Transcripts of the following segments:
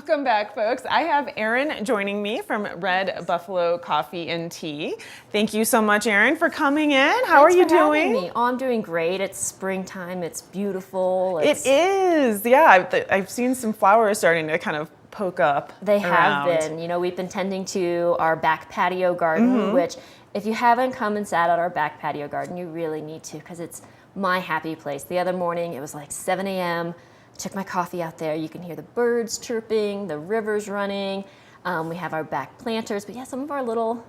Welcome back, folks. I have Erin joining me from Red Buffalo Coffee and Tea. Thank you so much, Erin, for coming in. How are you doing? Me. Oh, I'm doing great. It's springtime. It's beautiful. It is. Yeah, I've seen some flowers starting to kind of poke up. They have been. You know, we've been tending to our back patio garden, which if you haven't come and sat at our back patio garden, you really need to, because it's my happy place. The other morning, it was like 7 a.m. Took my coffee out there. You can hear the birds chirping, the rivers running. We have our back planters, but yeah, some of our little,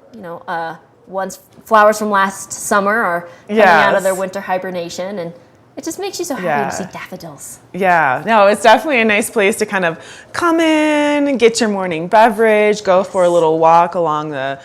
flowers from last summer are coming out of their winter hibernation, and it just makes you so happy to see daffodils. Yeah, no, it's definitely a nice place to kind of come in, get your morning beverage, go for a little walk along the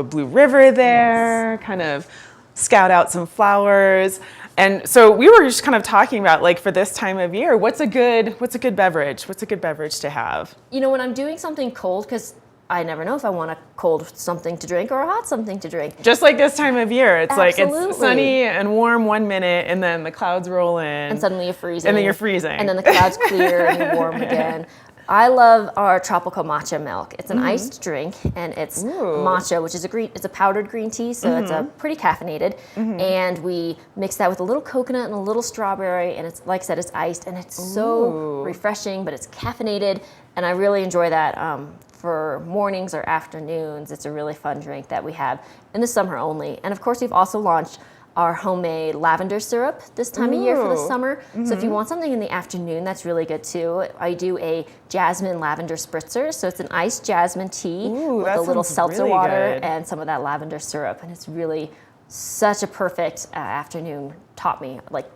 Blue River there, kind of scout out some flowers. And so we were just kind of talking about, like, for this time of year, what's a good beverage? What's a good beverage to have? You know, when I'm doing something cold, because I never know if I want a cold something to drink or a hot something to drink. Just like this time of year, it's like it's sunny and warm 1 minute, and then the clouds roll in, and suddenly you're freezing. And then you're freezing. And then the clouds clear and you're warm again. I love our tropical matcha milk. It's an iced drink, and it's matcha, which is it's a powdered green tea, so it's pretty caffeinated. And we mix that with a little coconut and a little strawberry, and it's, like I said, it's iced, and it's so refreshing, but it's caffeinated, and I really enjoy that for mornings or afternoons. It's a really fun drink that we have in the summer only. And of course, we've also launched our homemade lavender syrup this time of year for the summer. So if you want something in the afternoon, that's really good too. I do a jasmine lavender spritzer. So it's an iced jasmine tea with a little seltzer water and some of that lavender syrup. And it's really such a perfect afternoon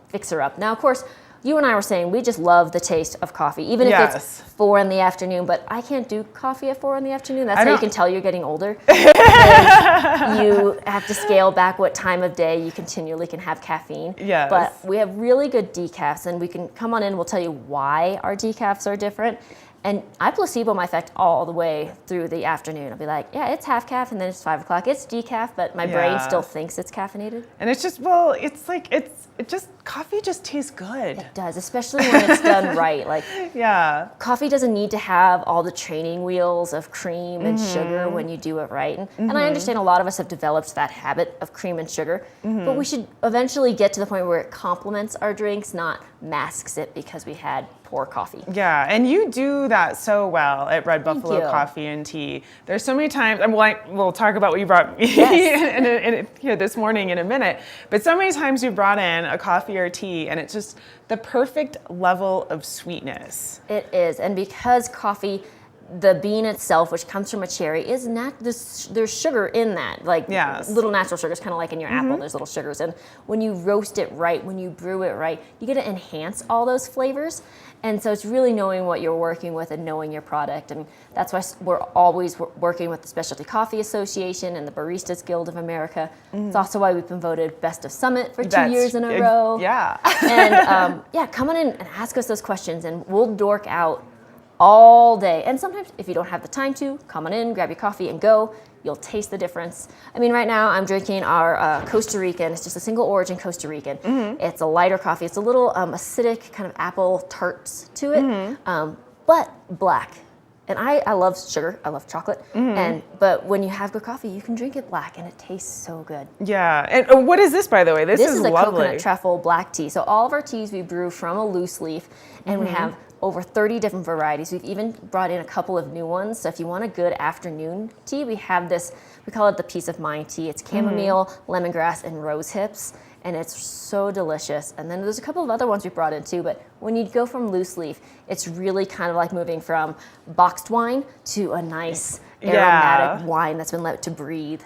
fixer up. Now, of course, you and I were saying we just love the taste of coffee, even if it's 4 in the afternoon, but I can't do coffee at 4 in the afternoon. That's how you can tell you're getting older. You have to scale back what time of day you continually can have caffeine. Yes. But we have really good decafs, and we can come on in, we'll tell you why our decafs are different. And I placebo my effect all the way through the afternoon. I'll be like, yeah, it's half calf, and then it's 5 o'clock. It's decaf, but my brain still thinks it's caffeinated. And it's just, coffee just tastes good. It does, especially when it's done right. Coffee doesn't need to have all the training wheels of cream and sugar when you do it right. And I understand a lot of us have developed that habit of cream and sugar, but we should eventually get to the point where it complements our drinks, not masks it because we had poor coffee. Yeah, and you do that so well at Red Buffalo Coffee and Tea. There's so many times, we'll talk about what you brought me this morning in a minute, but so many times you brought in a coffee or tea, and it's just the perfect level of sweetness. It is, and because coffee, the bean itself, which comes from a cherry, there's sugar in that, little natural sugars, kind of like in your apple, there's little sugars. And when you roast it right, when you brew it right, you get to enhance all those flavors. And so it's really knowing what you're working with and knowing your product. And that's why we're always working with the Specialty Coffee Association and the Baristas Guild of America. It's also why we've been voted Best of Summit for 2 years in a row. Yeah. And come on in and ask us those questions, and we'll dork out all day. And sometimes if you don't have the time to, come on in, grab your coffee and go. You'll taste the difference. I mean, right now I'm drinking our Costa Rican. It's just a single origin Costa Rican. It's a lighter coffee. It's a little acidic, kind of apple tarts to it, but black. And I love sugar. I love chocolate. But when you have good coffee, you can drink it black, and it tastes so good. Yeah. And what is this, by the way? This is a lovely. Coconut truffle black tea. So all of our teas we brew from a loose leaf, and we have over 30 different varieties. We've even brought in a couple of new ones. So if you want a good afternoon tea, we have this, we call it the Peace of Mind tea. It's chamomile, lemongrass, and rose hips. And it's so delicious. And then there's a couple of other ones we brought in too, but when you go from loose leaf, it's really kind of like moving from boxed wine to a nice aromatic wine that's been let to breathe.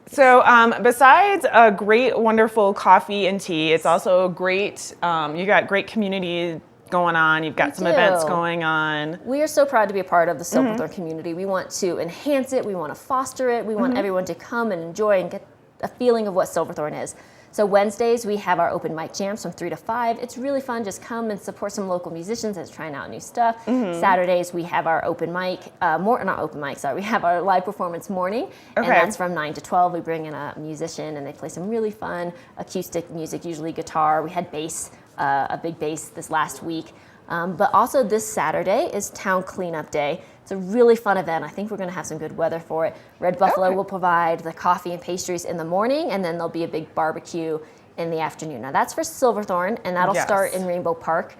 So besides a great, wonderful coffee and tea, it's also a great, you got great community going on. You've got some events going on. We are so proud to be a part of the Silverthorne community. We want to enhance it. We want to foster it. We want everyone to come and enjoy and get a feeling of what Silverthorne is. So Wednesdays, we have our open mic jams from 3 to 5. It's really fun. Just come and support some local musicians that's trying out new stuff. Saturdays, we have our open mic, we have our live performance morning. And that's from 9 to 12. We bring in a musician, and they play some really fun acoustic music, usually guitar. We had bass, a big bass this last week. But also this Saturday is Town Cleanup Day. It's a really fun event. I think we're going to have some good weather for it. Red Buffalo will provide the coffee and pastries in the morning, and then there'll be a big barbecue in the afternoon. Now that's for Silverthorne, and that'll start in Rainbow Park.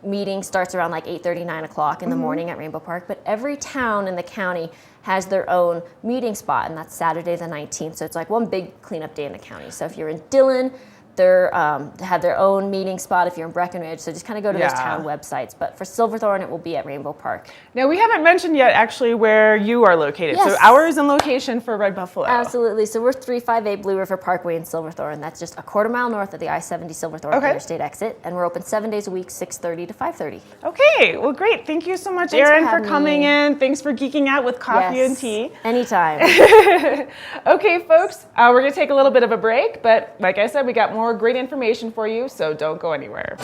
Meeting starts around like 8:30, 9 o'clock in the morning at Rainbow Park. But every town in the county has their own meeting spot, and that's Saturday the 19th. So it's like one big cleanup day in the county. So if you're in Dillon, they have their own meeting spot. If you're in Breckenridge, so just kind of go to those town websites. But for Silverthorne, it will be at Rainbow Park. Now, we haven't mentioned yet actually where you are located. Yes. So hours and location for Red Buffalo. Absolutely. So we're 358 Blue River Parkway in Silverthorne. That's just a quarter mile north of the I-70 Silverthorne Interstate exit. And we're open 7 days a week, 6:30 to 5:30. Okay, well, great. Thank you so much, Thanks Erin, for for having coming me. in. Thanks for geeking out with coffee and tea. Anytime. Okay, folks, we're going to take a little bit of a break, but like I said, we got more great information for you, so don't go anywhere.